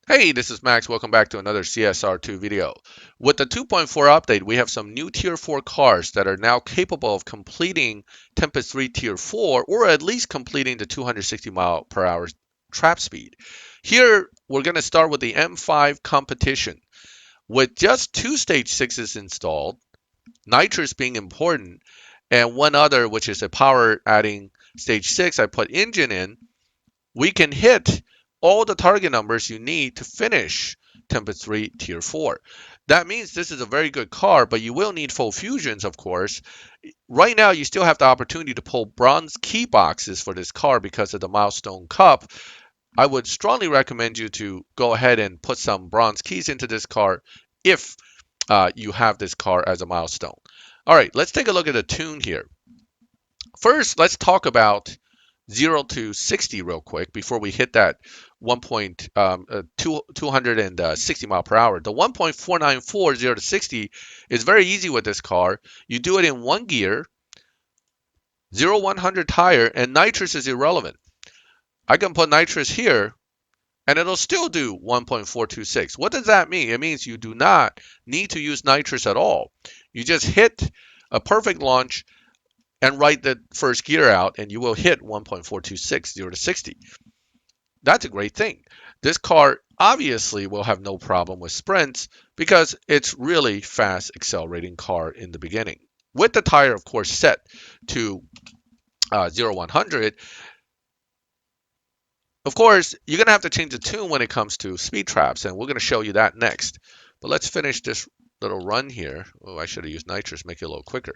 Hey, this is Max. Welcome back to another CSR2 video. With the 2.4 update, we have some new Tier 4 cars that are now capable of completing Tempest 3 Tier 4, or at least completing the 260 mile per hour trap speed. Here, we're going to start with the M5 Competition. With just two Stage 6s installed, nitrous being important, and one other, which is a power adding Stage 6, I put engine in, we can hit all the target numbers you need to finish Tempest 3 Tier 4. That means this is a very good car, but you will need full fusions, of course. Right now, you still have the opportunity to pull bronze key boxes for this car because of the Milestone Cup. I would strongly recommend you to go ahead and put some bronze keys into this car if you have this car as a milestone. All right, let's take a look at the tune here. First, let's talk about 0 to 60 real quick before we hit that 260 mile per hour. The 1.494 0 to 60 is very easy with this car. You do it in one gear, 0 100 tire, and nitrous is irrelevant. I can put nitrous here and it'll still do 1.426. What does that mean? It means you do not need to use nitrous at all. You just hit a perfect launch and write the first gear out, and you will hit 1.426 0 to 60. That's a great thing. This car obviously will have no problem with sprints because it's really fast accelerating car in the beginning. With the tire, of course, set to 0 100, of course, you're going to have to change the tune when it comes to speed traps, and we're going to show you that next. But let's finish this little run here. Oh, I should have used nitrous, make it a little quicker.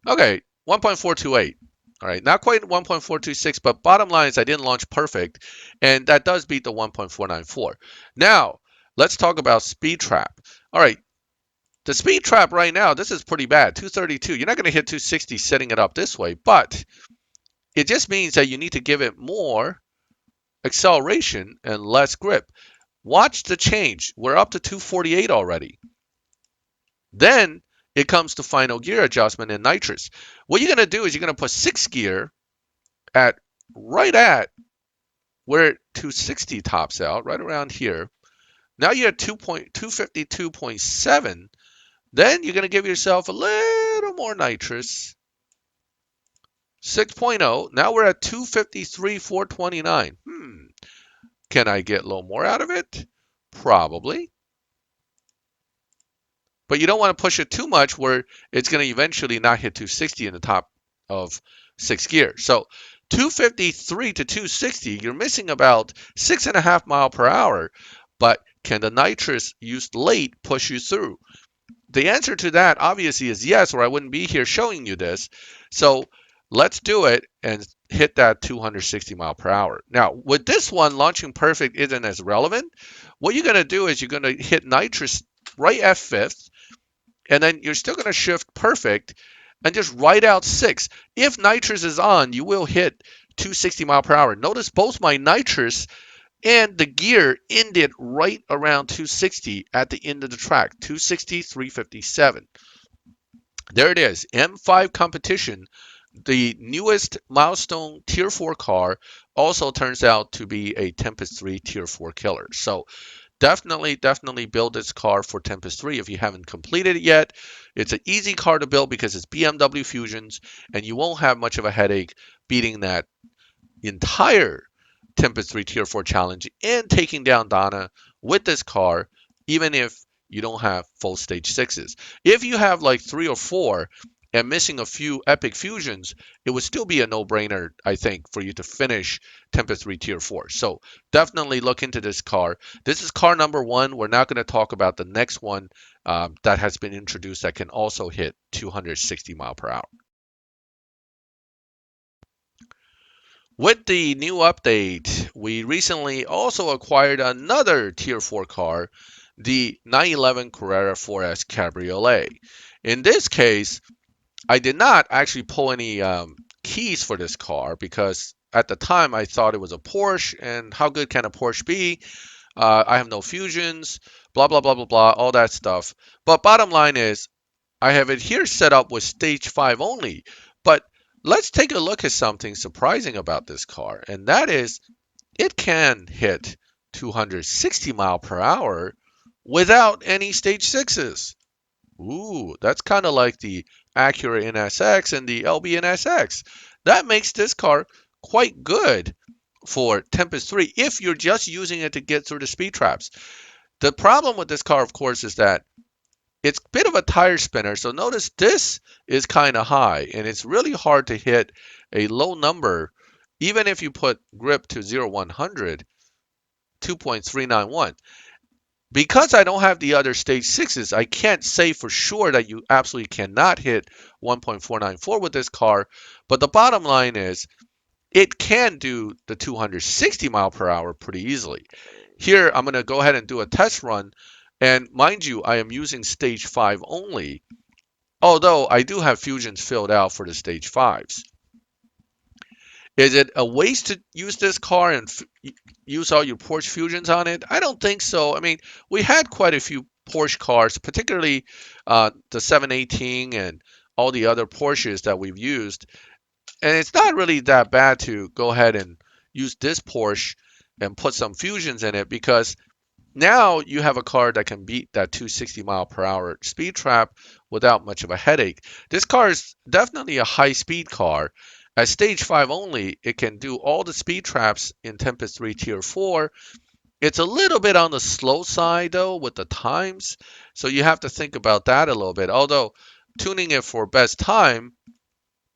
Okay, 1.428. All right, not quite 1.426, but bottom line is I didn't launch perfect, and that does beat the 1.494. Now, let's talk about speed trap. All right, the speed trap right now, this is pretty bad, 232. You're not going to hit 260 setting it up this way, but it just means that you need to give it more acceleration and less grip. Watch the change. We're up to 248 already. Then it comes to final gear adjustment and nitrous. What you're going to do is you're going to put 6th gear at right at where 260 tops out, right around here. Now you're at 252.7. Then you're going to give yourself a little more nitrous. 6.0. Now we're at 253.429. Can I get a little more out of it? Probably. But you don't want to push it too much where it's going to eventually not hit 260 in the top of 6th gear. So 253 to 260, you're missing about 6.5 mile per hour. But can the nitrous used late push you through? The answer to that obviously is yes, or I wouldn't be here showing you this. So let's do it and hit that 260 mile per hour. Now, with this one, launching perfect isn't as relevant. What you're going to do is you're going to hit nitrous right at 5th, and then you're still going to shift perfect and just write out 6. If nitrous is on, you will hit 260 mile per hour. Notice both my nitrous and the gear ended right around 260 at the end of the track, 260, 357. There it is, M5 Competition, the newest milestone Tier 4 car, also turns out to be a Tempest 3 Tier 4 killer. So definitely build this car for Tempest 3 if you haven't completed it yet. It's an easy car to build because it's BMW Fusions, and you won't have much of a headache beating that entire Tempest 3 Tier 4 challenge and taking down Donna with this car, even if you don't have full stage 6s. If you have like 3 or 4 and missing a few epic fusions, it would still be a no-brainer, I think, for you to finish Tempest 3 Tier 4. So definitely look into this car. This is car number 1. We're not going to talk about the next one that has been introduced that can also hit 260 mile per hour. With the new update, we recently also acquired another Tier 4 car, the 911 Carrera 4S Cabriolet. In this case, I did not actually pull any keys for this car because at the time I thought it was a Porsche, and how good can a Porsche be? I have no fusions, blah, blah, blah, blah, blah, all that stuff. But bottom line is, I have it here set up with stage 5 only, but let's take a look at something surprising about this car, and that is it can hit 260 mile per hour without any stage sixes. Ooh, that's kind of like the Acura NSX and the LB NSX. That makes this car quite good for Tempest 3 if you're just using it to get through the speed traps. The problem with this car, of course, is that it's a bit of a tire spinner. So notice this is kind of high, and it's really hard to hit a low number, even if you put grip to 0-100, 2.391. Because I don't have the other stage sixes, I can't say for sure that you absolutely cannot hit 1.494 with this car. But the bottom line is it can do the 260 mile per hour pretty easily. Here, I'm going to go ahead and do a test run. And mind you, I am using stage 5 only, although I do have fusions filled out for the stage 5s. Is it a waste to use this car and use all your Porsche fusions on it? I don't think so. I mean, we had quite a few Porsche cars, particularly the 718 and all the other Porsches that we've used. And it's not really that bad to go ahead and use this Porsche and put some fusions in it, because now you have a car that can beat that 260 mile per hour speed trap without much of a headache. This car is definitely a high speed car. At stage 5 only, it can do all the speed traps in Tempest 3 Tier 4. It's a little bit on the slow side though with the times, so you have to think about that a little bit. Although tuning it for best time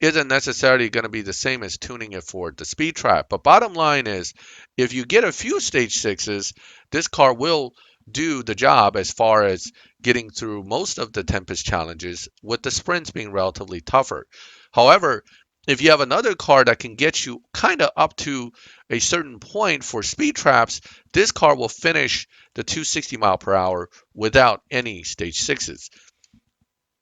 isn't necessarily going to be the same as tuning it for the speed trap. But bottom line is, if you get a few stage sixes, this car will do the job as far as getting through most of the Tempest challenges, with the sprints being relatively tougher. However, if you have another car that can get you kind of up to a certain point for speed traps, this car will finish the 260 mile per hour without any stage sixes.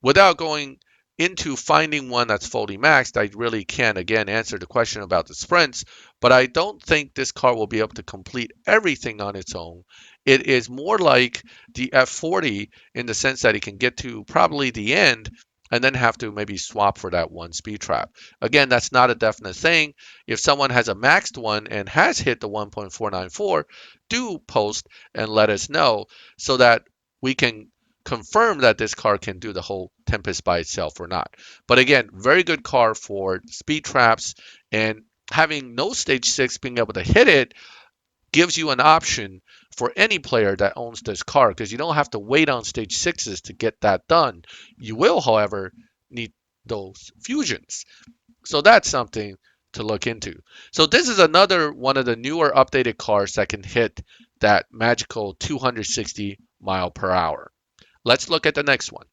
Without going into finding one that's fully maxed, I really can't again answer the question about the sprints, but I don't think this car will be able to complete everything on its own. It is more like the F40 in the sense that it can get to probably the end and then have to maybe swap for that one speed trap. Again, that's not a definite thing. If someone has a maxed one and has hit the 1.494, do post and let us know so that we can confirm that this car can do the whole Tempest by itself or not. But again, very good car for speed traps, and having no stage 6 being able to hit it gives you an option for any player that owns this car, because you don't have to wait on stage 6s to get that done. You will, however, need those fusions. So that's something to look into. So this is another one of the newer updated cars that can hit that magical 260 mile per hour. Let's look at the next one.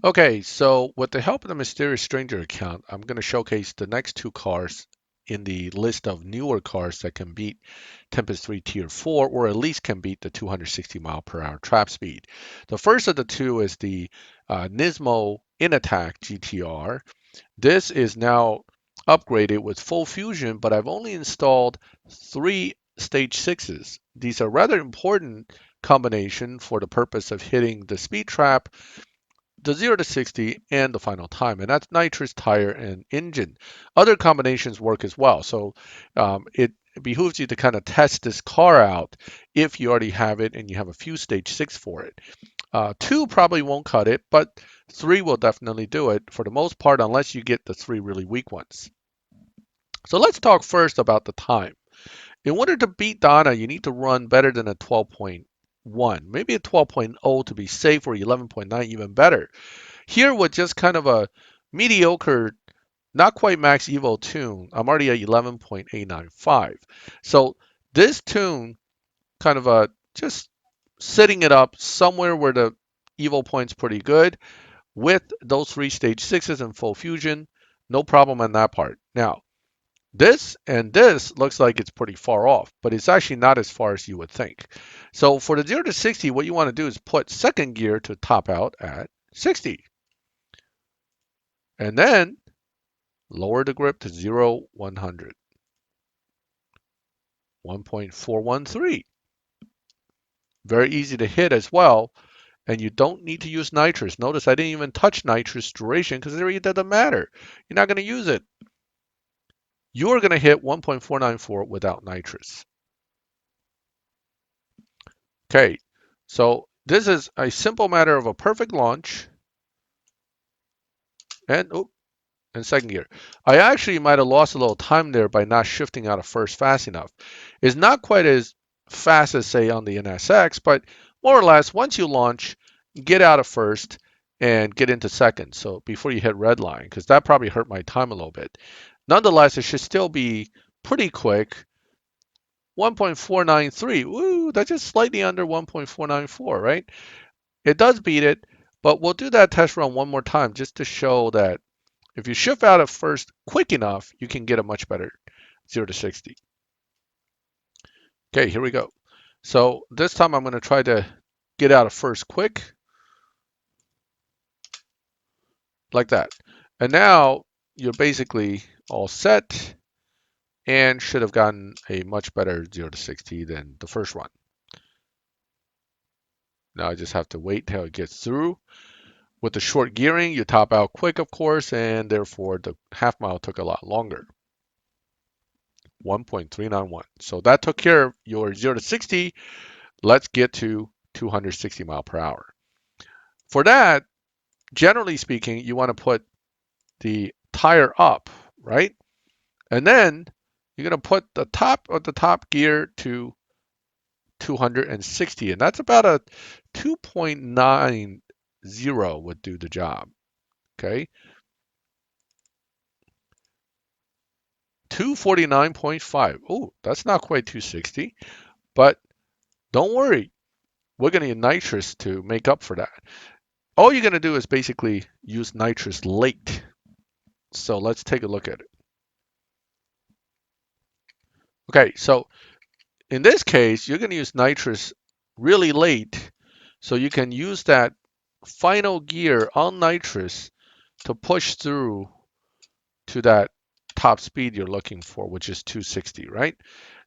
Okay, so with the help of the Mysterious Stranger account, I'm going to showcase the next two cars in the list of newer cars that can beat Tempest 3 Tier 4, or at least can beat the 260 mile per hour trap speed. The first of the two is the Nismo In-Attack GTR. This is now upgraded with full fusion, but I've only installed 3 stage 6s. These are rather important combination for the purpose of hitting the speed trap, the 0 to 60, and the final time, and that's nitrous, tire, and engine. Other combinations work as well, so it behooves you to kind of test this car out if you already have it and you have a few stage 6 for it. 2 probably won't cut it, but 3 will definitely do it for the most part, unless you get the 3 really weak ones. So let's talk first about the time. In order to beat Donna, you need to run better than a 12.1, maybe a 12.0 to be safe, or 11.9 even better. Here with just kind of a mediocre, not quite max Evo tune, I'm already at 11.895. So this tune kind of just setting it up somewhere where the Evo point's pretty good with those 3 stage 6s and full fusion, no problem on that part. Now, this and this looks like it's pretty far off, but it's actually not as far as you would think. So for the 0 to 60, what you want to do is put second gear to top out at 60. And then lower the grip to 0, 100. 1.413. Very easy to hit as well. And you don't need to use nitrous. Notice I didn't even touch nitrous duration because it really doesn't matter. You're not going to use it. You're going to hit 1.494 without nitrous. Okay, so this is a simple matter of a perfect launch and second gear. I actually might have lost a little time there by not shifting out of first fast enough. It's not quite as fast as say on the NSX, but more or less once you launch, get out of first and get into second. So before you hit red line, because that probably hurt my time a little bit. Nonetheless, it should still be pretty quick. 1.493. Woo, that's just slightly under 1.494, right? It does beat it, but we'll do that test run one more time just to show that if you shift out of first quick enough, you can get a much better 0 to 60. Okay, here we go. So this time I'm going to try to get out of first quick, like that. And now you're basically all set and should have gotten a much better 0 to 60 than the first run. Now I just have to wait till it gets through. With the short gearing, you top out quick, of course, and therefore the half mile took a lot longer. 1.391. So that took care of your 0 to 60. Let's get to 260 mile per hour. For that, generally speaking, you want to put the tire up, right? And then you're going to put the top of the top gear to 260, and that's about a 2.90 would do the job. Okay, 249.5. Oh, that's not quite 260, but don't worry, we're going to use nitrous to make up for that. All you're going to do is basically use nitrous late. So let's take a look at it. Okay, so in this case, you're going to use nitrous really late, so you can use that final gear on nitrous to push through to that top speed you're looking for, which is 260, right?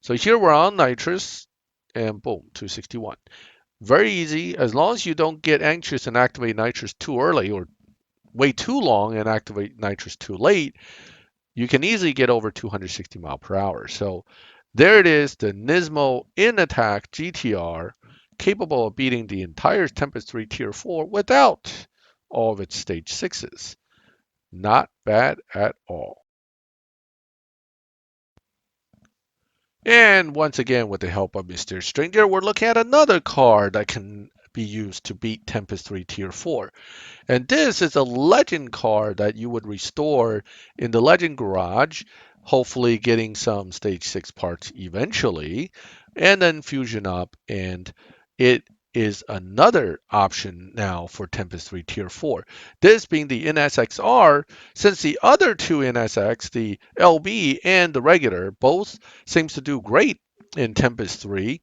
So here we're on nitrous, and boom, 261. Very easy, as long as you don't get anxious and activate nitrous too early or wait too long and activate nitrous too late, you can easily get over 260 mile per hour. So there it is, the Nismo in-attack GTR, capable of beating the entire Tempest 3 Tier 4 without all of its stage 6s. Not bad at all. And once again, with the help of Mr. Stringer, we're looking at another car that can be used to beat Tempest 3 Tier 4. And this is a legend car that you would restore in the legend garage, hopefully getting some stage 6 parts eventually, and then fusion up. And it is another option now for Tempest 3 Tier 4. This being the NSX-R, since the other two NSX, the LB and the regular, both seems to do great in Tempest 3.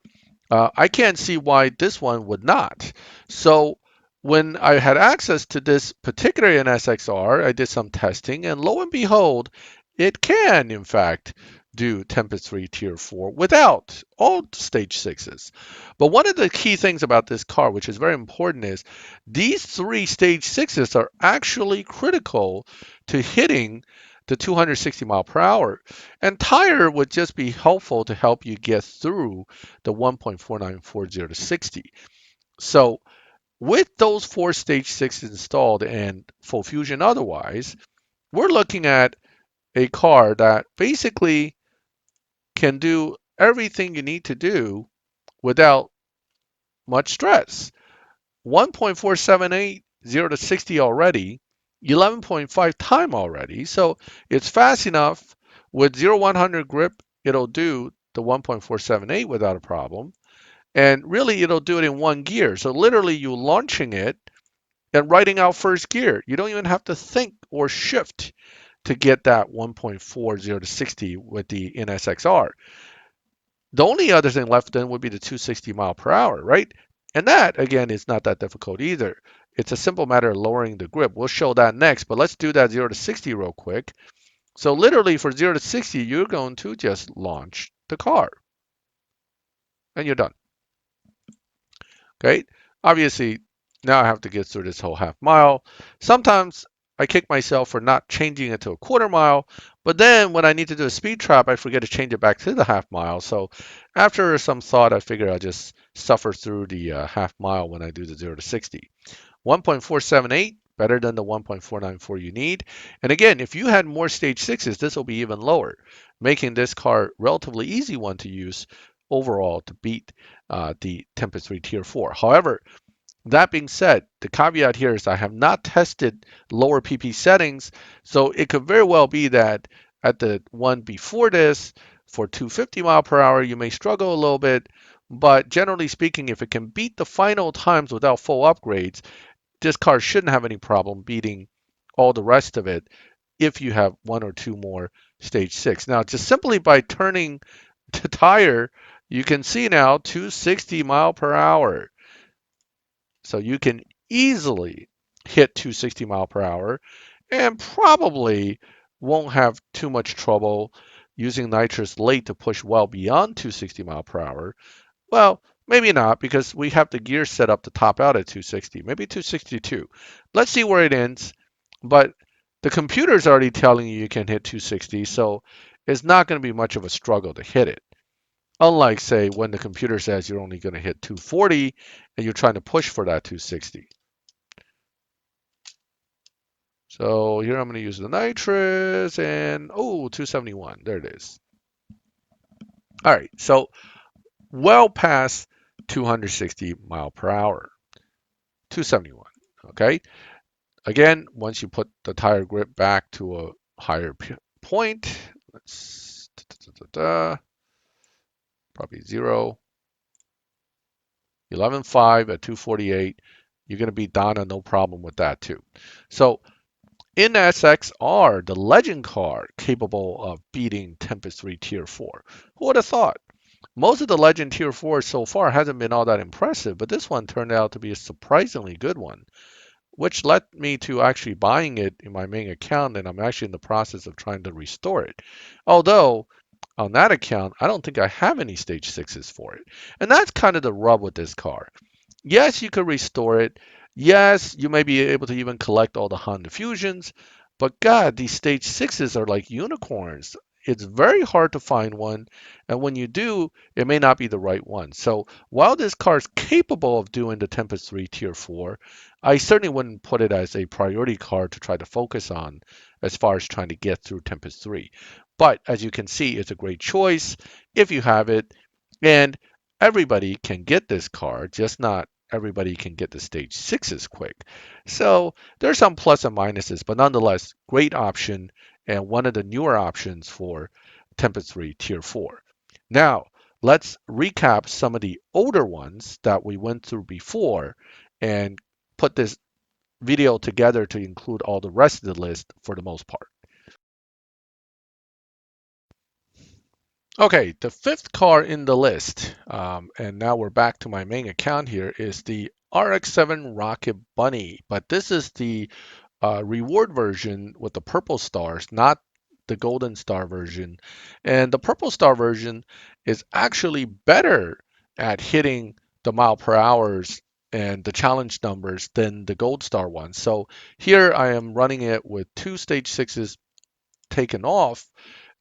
I can't see why this one would not. So when I had access to this particular NSX-R, I did some testing, and lo and behold, it can, in fact, do Tempest 3 Tier 4 without all stage 6s. But one of the key things about this car, which is very important, is these three stage 6s are actually critical to hitting the 260 mile per hour. And tire would just be helpful to help you get through the 1.4940 to 60. So with those four stage 6s installed and full fusion otherwise, we're looking at a car that basically can do everything you need to do without much stress. 1.478, 0 to 60 already, 11.5 time already. So it's fast enough. With 0-100 grip, it'll do the 1.478 without a problem. And really, it'll do it in one gear. So literally, you launching it and writing out first gear. You don't even have to think or shift to get that 1.40 to 60 with the NSX-R. The only other thing left then would be the 260 mile per hour, right? And that, again, is not that difficult either. It's a simple matter of lowering the grip. We'll show that next, but let's do that 0 to 60 real quick. So literally for 0 to 60, you're going to just launch the car. And you're done. Okay? Obviously, Now I have to get through this whole half mile. Sometimes I kick myself for not changing it to a quarter mile, but then when I need to do a speed trap, I forget to change it back to the half mile. So after some thought, I figure I'll just suffer through the half mile when I do the 0 to 60. 1.478, better than the 1.494 you need. And again, if you had more stage sixes, this will be even lower, making this car relatively easy one to use overall to beat the Tempest 3 Tier 4. However, that being said, the caveat here is I have not tested lower PP settings, so it could very well be that at the one before this, for 250 mile per hour, you may struggle a little bit, but generally speaking, if it can beat the final times without full upgrades, this car shouldn't have any problem beating all the rest of it if you have one or two more stage six. Now, just simply by turning the tire, you can see now 260 mile per hour. So you can easily hit 260 mile per hour and probably won't have too much trouble using nitrous late to push well beyond 260 mile per hour. Well, maybe not because we have the gear set up to top out at 260, maybe 262. Let's see where it ends. But the computer's already telling you can hit 260, so it's not going to be much of a struggle to hit it. Unlike, say, when the computer says you're only going to hit 240 and you're trying to push for that 260. So here I'm going to use the nitrous and, oh, 271. There it is. All right, so well past 260 mile per hour. 271. Okay. Again, once you put the tire grip back to a higher point, let's probably 0, 11.5 at 248. You're going to be Donna, no problem with that too. So NSX-R, the legend car, capable of beating Tempest 3 Tier 4. Who would have thought? Most of the legend Tier 4 so far hasn't been all that impressive, but this one turned out to be a surprisingly good one, which led me to actually buying it in my main account, and I'm actually in the process of trying to restore it. Although, on that account, I don't think I have any stage 6s for it. And that's kind of the rub with this car. Yes, you could restore it. Yes, you may be able to even collect all the Honda Fusions, but God, these stage 6s are like unicorns. It's very hard to find one, and when you do, it may not be the right one. So while this car is capable of doing the Tempest 3 Tier 4, I certainly wouldn't put it as a priority car to try to focus on as far as trying to get through Tempest 3. But as you can see, it's a great choice if you have it, and everybody can get this car, just not everybody can get the stage sixes quick. So there's some plus and minuses, but nonetheless, great option and one of the newer options for Tempest 3 Tier 4. Now, let's recap some of the older ones that we went through before and put this video together to include all the rest of the list for the most part. Okay, the fifth car in the list, and now we're back to my main account here, is the RX7 Rocket Bunny. But this is the reward version with the purple stars, not the golden star version. And the purple star version is actually better at hitting the mile per hours and the challenge numbers than the gold star one. So here I am running it with two stage sixes taken off,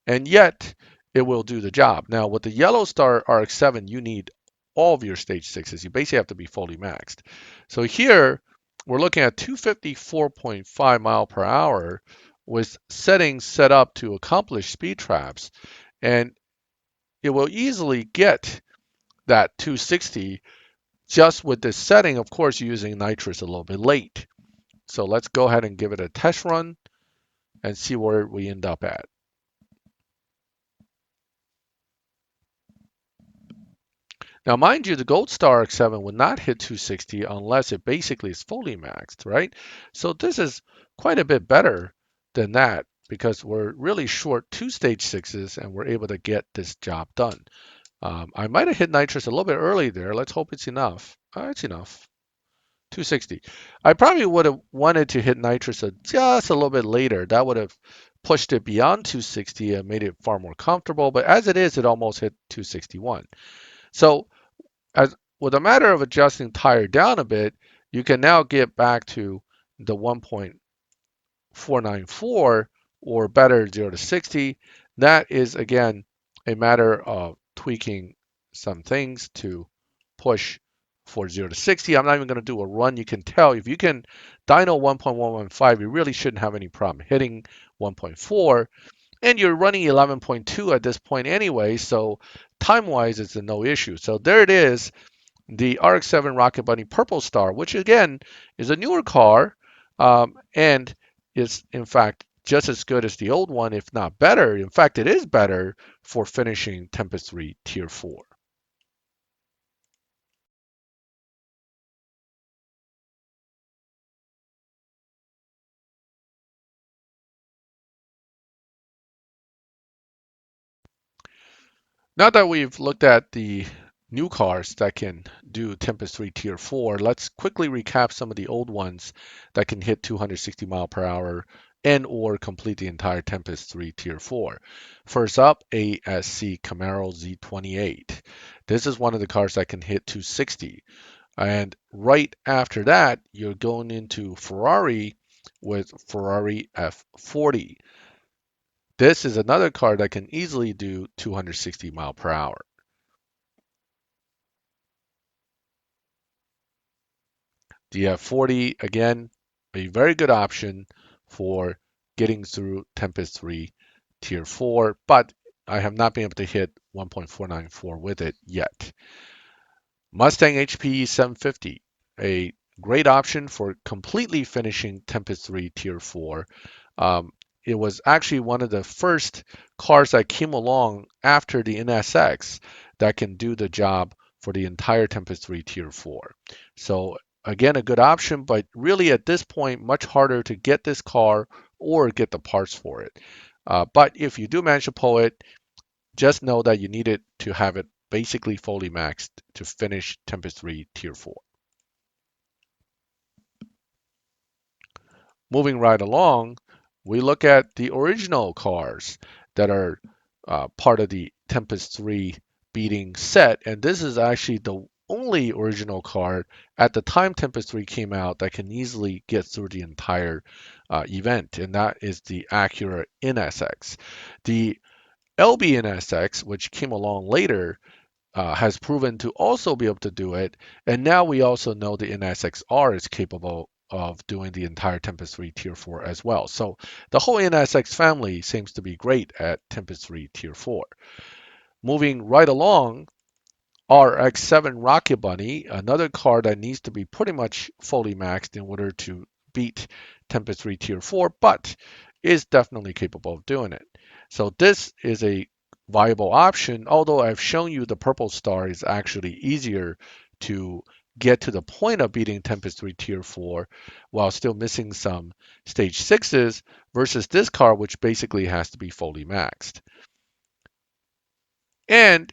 and yet it will do the job. Now, with the yellow star RX7, you need all of your stage sixes. You basically have to be fully maxed. So here, we're looking at 254.5 mile per hour with settings set up to accomplish speed traps, and it will easily get that 260 just with this setting, of course, using nitrous a little bit late. So let's go ahead and give it a test run and see where we end up at. Now, mind you, the Gold Star X7 would not hit 260 unless it basically is fully maxed, right? So this is quite a bit better than that because we're really short two stage sixes and we're able to get this job done. I might have hit nitrous a little bit early there. Let's hope it's enough. It's enough. 260. I probably would have wanted to hit nitrous just a little bit later. That would have pushed it beyond 260 and made it far more comfortable. But as it is, it almost hit 261. So as with a matter of adjusting tire down a bit, you can now get back to the 1.494 or better 0 to 60. That is, again, a matter of tweaking some things to push for 0 to 60. I'm not even going to do a run. You can tell if you can dyno 1.115, you really shouldn't have any problem hitting 1.4. And you're running 11.2 at this point anyway, so time-wise, it's a no issue. So there it is, the RX7 Rocket Bunny Purple Star, which again is a newer car, and is in fact just as good as the old one, if not better. In fact, it is better for finishing Tempest 3 Tier 4. Now that we've looked at the new cars that can do Tempest 3 Tier 4, let's quickly recap some of the old ones that can hit 260 mile per hour and or complete the entire Tempest 3 Tier 4. First up, ASC Camaro Z28. This is one of the cars that can hit 260. And right after that, you're going into Ferrari with Ferrari F40. This is another car that can easily do 260 mile per hour. The F40, again, a very good option for getting through Tempest 3 Tier 4, but I have not been able to hit 1.494 with it yet. Mustang HP 750, a great option for completely finishing Tempest 3 Tier 4. It was actually one of the first cars that came along after the NSX that can do the job for the entire Tempest 3 Tier 4. So again, a good option, but really at this point, much harder to get this car or get the parts for it. But if you do manage to pull it, just know that you need it to have it basically fully maxed to finish Tempest 3 Tier 4. Moving right along, we look at the original cars that are part of the Tempest 3 beating set, and this is actually the only original car at the time Tempest 3 came out that can easily get through the entire event, and that is the Acura NSX. The LB NSX, which came along later, has proven to also be able to do it. And now we also know the NSX-R is capable of doing the entire Tempest 3 Tier 4 as well. So the whole NSX family seems to be great at Tempest 3 Tier 4. Moving right along, RX7 Rocket Bunny, another car that needs to be pretty much fully maxed in order to beat Tempest 3 Tier 4, but is definitely capable of doing it. So this is a viable option, although I've shown you the purple star is actually easier to get to the point of beating Tempest 3 Tier 4 while still missing some stage 6s versus this car, which basically has to be fully maxed. And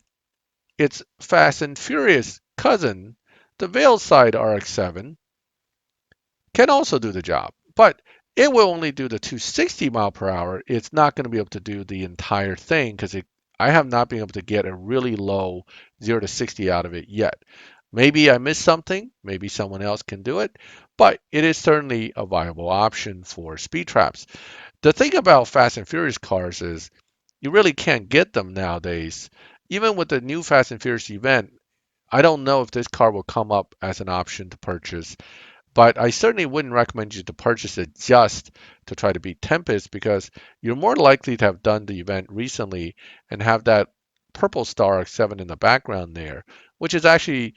its Fast and Furious cousin, the Veilside Rx7, can also do the job, but it will only do the 260 mile per hour. It's not going to be able to do the entire thing because I have not been able to get a really low 0 to 60 out of it yet. Maybe I missed something, maybe someone else can do it, but it is certainly a viable option for speed traps. The thing about Fast and Furious cars is you really can't get them nowadays. Even with the new Fast and Furious event, I don't know if this car will come up as an option to purchase, but I certainly wouldn't recommend you to purchase it just to try to beat Tempest because you're more likely to have done the event recently and have that purple star X7 in the background there, which is actually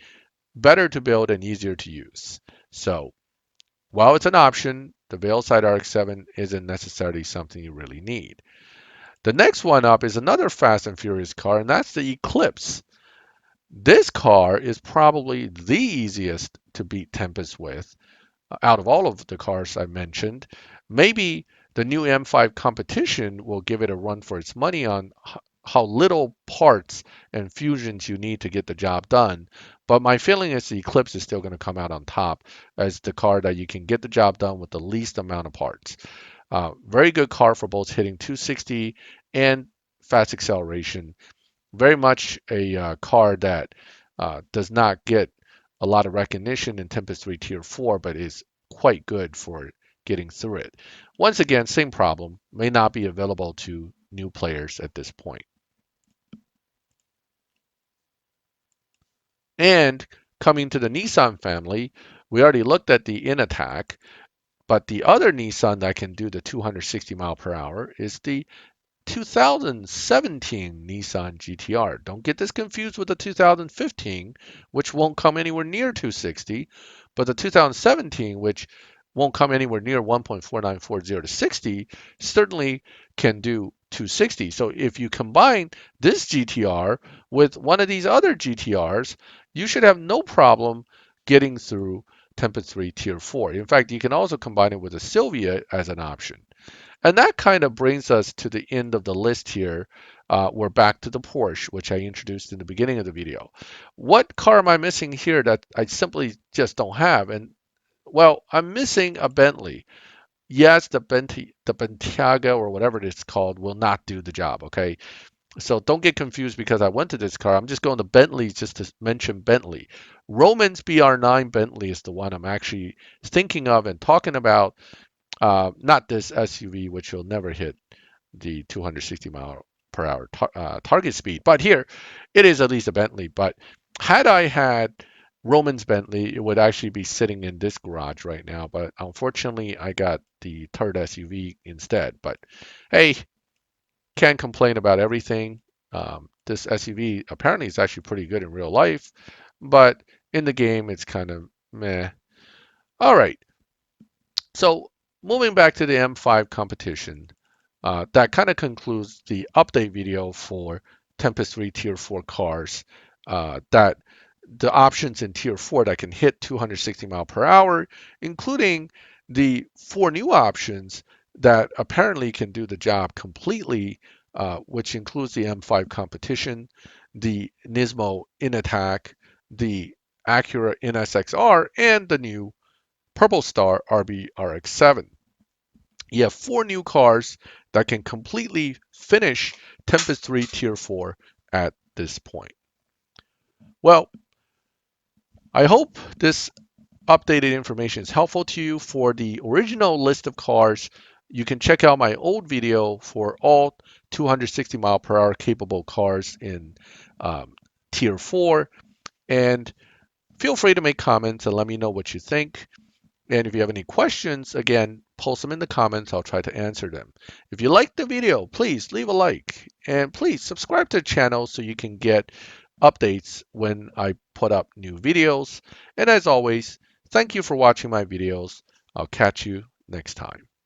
better to build and easier to use. So while it's an option, the Veilside RX7 isn't necessarily something you really need. The next one up is another Fast and Furious car, and that's the Eclipse. This car is probably the easiest to beat Tempest with out of all of the cars I mentioned. Maybe the new M5 Competition will give it a run for its money on how little parts and fusions you need to get the job done. But my feeling is the Eclipse is still going to come out on top as the car that you can get the job done with the least amount of parts. Very good car for both hitting 260 and fast acceleration. Very much a car that does not get a lot of recognition in Tempest 3 Tier 4, but is quite good for getting through it. Once again, same problem, may not be available to new players at this point. And coming to the Nissan family, we already looked at the in-attack, but the other Nissan that can do the 260 mile per hour is the 2017 Nissan GTR. Don't get this confused with the 2015, which won't come anywhere near 260, but the 2017, which won't come anywhere near 1.4940 to 60, certainly can do 260. So if you combine this GTR with one of these other GTRs, you should have no problem getting through Tempest 3 Tier 4. In fact, you can also combine it with a Sylvia as an option. And that kind of brings us to the end of the list here. We're back to the Porsche, which I introduced in the beginning of the video. What car am I missing here that I simply just don't have? And well, I'm missing a Bentley. Yes, the Bentayga or whatever it's called will not do the job. Okay, so don't get confused because I went to this car. I'm just going to Bentley just to mention Bentley. Roman's BR9 Bentley is the one I'm actually thinking of and talking about. Not this SUV, which will never hit the 260 mile per hour target speed. But here, it is at least a Bentley. But had I had Roman's Bentley, it would actually be sitting in this garage right now. But unfortunately, I got the third SUV instead. But hey, can't complain about everything. This SUV apparently is actually pretty good in real life, but in the game, it's kind of meh. All right. So moving back to the M5 competition, that kind of concludes the update video for Tempest 3 Tier 4 cars. That the options in Tier 4 that can hit 260 mile per hour, including the four new options that apparently can do the job completely, which includes the M5 competition, the Nismo in attack, the Acura NSX-R, and the new Purple Star RB Rx7. You have four new cars that can completely finish Tempest 3 Tier 4 at this point. Well, I hope this updated information is helpful to you. For the original list of cars, you can check out my old video for all 260 mile per hour capable cars in Tier 4. And feel free to make comments and let me know what you think. And if you have any questions, again, post them in the comments. I'll try to answer them. If you liked the video, please leave a like. And please subscribe to the channel so you can get updates when I put up new videos. And as always, thank you for watching my videos. I'll catch you next time.